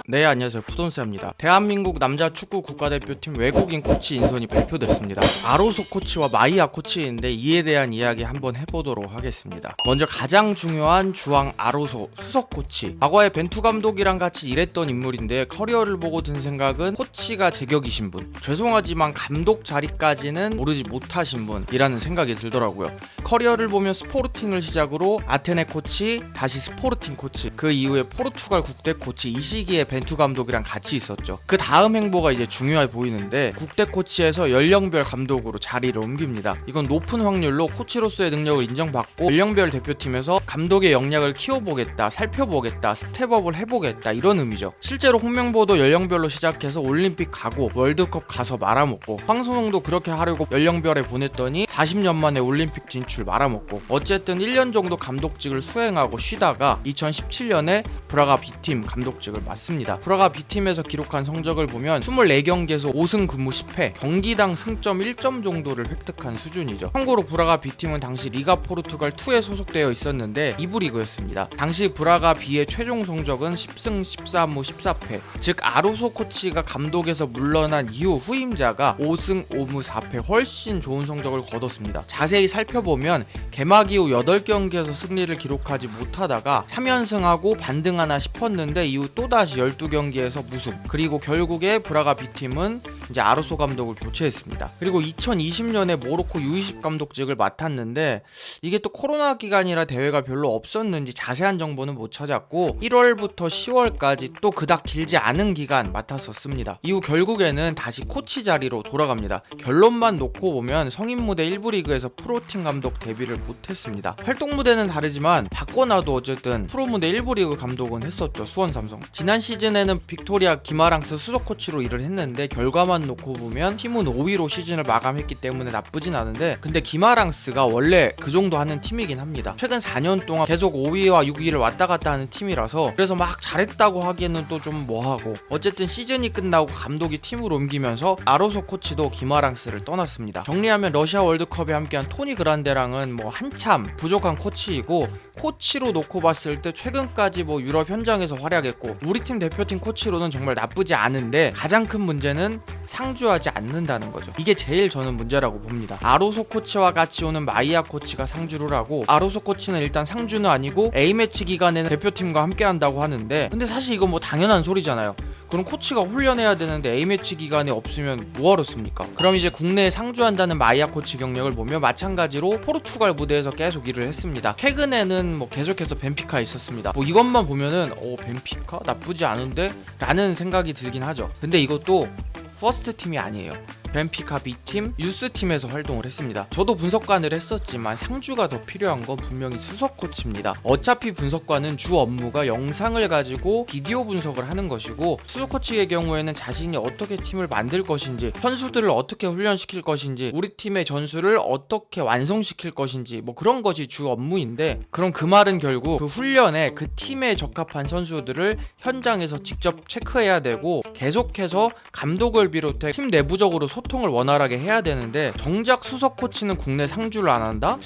네, 안녕하세요. 푸돈스입니다. 대한민국 남자 축구 국가대표팀 외국인 코치 인선이 발표됐습니다. 아로소 코치와 마이야 코치인데 이에 대한 이야기 한번 해보도록 하겠습니다. 먼저 가장 중요한 주앙 아로소 수석 코치. 과거에 벤투 감독이랑 같이 일했던 인물인데 커리어를 보고 든 생각은 코치가 제격이신 분. 죄송하지만 감독 자리까지는 오르지 못하신 분이라는 생각이 들더라고요. 커리어를 보면 스포르팅을 시작으로 아테네 코치, 다시 스포르팅 코치, 그 이후에 포르투갈 국대 코치, 이 시기에 벤투 감독이랑 같이 있었죠. 그 다음 행보가 이제 중요해 보이는데 국대 코치에서 연령별 감독으로 자리를 옮깁니다. 이건 높은 확률로 코치로서의 능력을 인정받고 연령별 대표팀에서 감독의 역량을 키워보겠다, 살펴보겠다, 스텝업을 해보겠다 이런 의미죠. 실제로 홍명보도 연령별로 시작해서 올림픽 가고 월드컵 가서 말아먹고 황선홍도 그렇게 하려고 연령별에 보냈더니 40년 만에 올림픽 진출 말아먹고 어쨌든 1년 정도 감독직을 수행하고 쉬다가 2017년에 브라가 B팀 감독직을 맡습니다. 브라가 B팀에서 기록한 성적을 보면 24경기에서 5승 근무 10패, 경기당 승점 1점 정도를 획득한 수준이죠. 참고로 브라가 B팀은 당시 리가 포르투갈 2에 소속되어 있었는데 2부 리그였습니다. 당시 브라가 B의 최종 성적은 10승 13무 14패, 즉 아로소 코치가 감독에서 물러난 이후 후임자가 5승 5무 4패 훨씬 좋은 성적을 거뒀습니다. 자세히 살펴보면 개막 이후 8경기에서 승리를 기록하지 못하다가 3연승하고 반등하나 싶었는데 이후 또다시 12경기에서 무승, 그리고 결국에 브라가 B팀은 이제 아로소 감독을 교체했습니다. 그리고 2020년에 모로코 U20 감독직을 맡았는데 이게 또 코로나 기간이라 대회가 별로 없었는지 자세한 정보는 못 찾았고 1월부터 10월까지 또 그닥 길지 않은 기간 맡았었습니다. 이후 결국에는 다시 코치 자리로 돌아갑니다. 결론만 놓고 보면 성인 무대 1부 리그에서 프로팀 감독 데뷔를 못했습니다. 활동 무대는 다르지만 바꿔놔도 어쨌든 프로 무대 1부 리그 감독은 했었죠. 수원 삼성. 지난 시즌에는 빅토리아 기마랑스 수석 코치로 일을 했는데 결과만 놓고 보면 팀은 5위로 시즌을 마감했기 때문에 나쁘진 않은데, 근데 기마랑스가 원래 그 정도 하는 팀이긴 합니다. 최근 4년 동안 계속 5위와 6위를 왔다 갔다 하는 팀이라서 그래서 막 잘했다고 하기에는 또 좀 뭐하고, 어쨌든 시즌이 끝나고 감독이 팀을 옮기면서 아로소 코치도 기마랑스를 떠났습니다. 정리하면 러시아 월드컵에 함께한 토니 그란데랑은 뭐 한참 부족한 코치이고, 코치로 놓고 봤을 때 최근까지 뭐 유럽 현장에서 활약했고 우리 팀 대표팀 코치로는 정말 나쁘지 않은데 가장 큰 문제는 상주하지 않는다는 거죠. 이게 제일 저는 문제라고 봅니다. 아로소 코치와 같이 오는 마이야 코치가 상주를 하고, 아로소 코치는 일단 상주는 아니고 A매치 기간에는 대표팀과 함께 한다고 하는데, 근데 사실 이건 뭐 당연한 소리잖아요. 그럼 코치가 훈련해야 되는데 A매치 기간에 없으면 뭐하러 씁니까? 그럼 이제 국내에 상주한다는 마이야 코치 경력을 보면 마찬가지로 포르투갈 무대에서 계속 일을 했습니다. 최근에는 뭐 계속해서 벤피카에 있었습니다. 뭐 이것만 보면은 벤피카? 나쁘지 않은데? 라는 생각이 들긴 하죠. 근데 이것도 퍼스트 팀이 아니에요. 벤피카 B팀, 유스팀에서 활동을 했습니다. 저도 분석관을 했었지만 상주가 더 필요한 건 분명히 수석 코치입니다. 어차피 분석관은 주 업무가 영상을 가지고 비디오 분석을 하는 것이고, 수석 코치의 경우에는 자신이 어떻게 팀을 만들 것인지, 선수들을 어떻게 훈련시킬 것인지, 우리 팀의 전술을 어떻게 완성시킬 것인지, 뭐 그런 것이 주 업무인데, 그럼 그 말은 결국 그 훈련에 그 팀에 적합한 선수들을 현장에서 직접 체크해야 되고 계속해서 감독을 비롯해 팀 내부적으로 소통을 원활하게 해야 되는데, 정작 수석 코치는 국내 상주를 안 한다?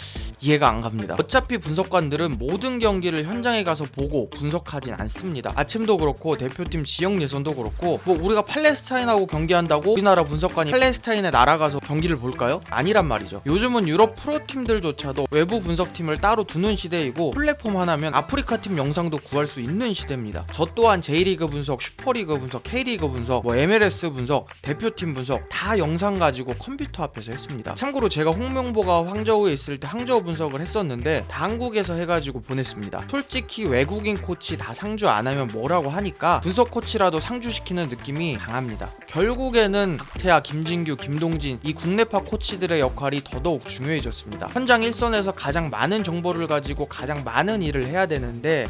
이해가 안 갑니다. 어차피 분석관들은 모든 경기를 현장에 가서 보고 분석하진 않습니다. 아침도 그렇고 대표팀 지역 예선도 그렇고, 뭐 우리가 팔레스타인하고 경기한다고 우리나라 분석관이 팔레스타인에 날아가서 경기를 볼까요? 아니란 말이죠. 요즘은 유럽 프로팀들조차도 외부 분석팀을 따로 두는 시대이고, 플랫폼 하나면 아프리카 팀 영상도 구할 수 있는 시대입니다. 저 또한 J리그 분석, 슈퍼리그 분석, K리그 분석, 뭐 MLS 분석, 대표팀 분석 다 영상 가지고 컴퓨터 앞에서 했습니다. 참고로 제가 홍명보가 항저우에 있을 때 항저우 분석을 했었는데 다 한국에서 해가지고 보냈습니다. 솔직히 외국인 코치 다 상주 안 하면 뭐라고 하니까 분석 코치라도 상주시키는 느낌이 강합니다. 결국에는 박태하, 김진규, 김동진 이 국내파 코치들의 역할이 더더욱 중요해졌습니다. 현장 일선에서 가장 많은 정보를 가지고 가장 많은 일을 해야 되는데,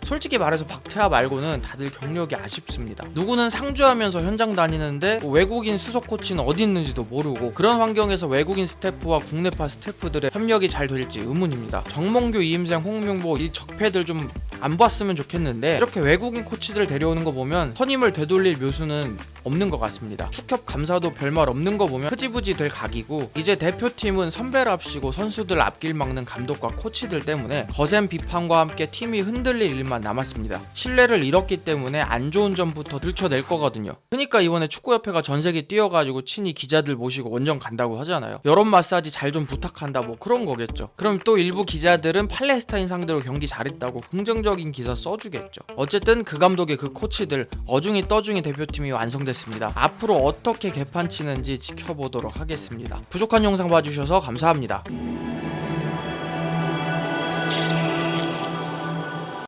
솔직히 말해서 박태하 말고는 다들 경력이 아쉽습니다. 누구는 상주하면서 현장 다니는데 외국인 수석 코치는 어디 있는지도 모르고, 그런 환경에서 외국인 스태프와 국내파 스태프들의 협력이 잘 될지 의문입니다. 정몽규, 이임생, 홍명보 이 적폐들 좀 안 봤으면 좋겠는데, 이렇게 외국인 코치들 데려오는 거 보면 선임을 되돌릴 묘수는 없는 것 같습니다. 축협 감사도 별말 없는 거 보면 흐지부지 될 각이고, 이제 대표팀은 선배랍시고 선수들 앞길 막는 감독과 코치들 때문에 거센 비판과 함께 팀이 흔들릴 일만 남았습니다. 신뢰를 잃었기 때문에 안 좋은 점부터 들춰낼 거거든요. 그러니까 이번에 축구협회가 전세계 뛰어가지고 친히 기자들 모시고 원정 간다고 하잖아요. 여론 마사지 잘 좀 부탁한다 뭐 그런 거겠죠. 그럼 또 일부 기자들은 팔레스타인 상대로 경기 잘했다고 긍정적인 기사 써주겠죠. 어쨌든 그 감독의 그 코치들 어중이 떠중이 대표팀이 완성됐습니다. 앞으로 어떻게 개판 치는지 지켜보도록 하겠습니다. 부족한 영상 봐주셔서 감사합니다.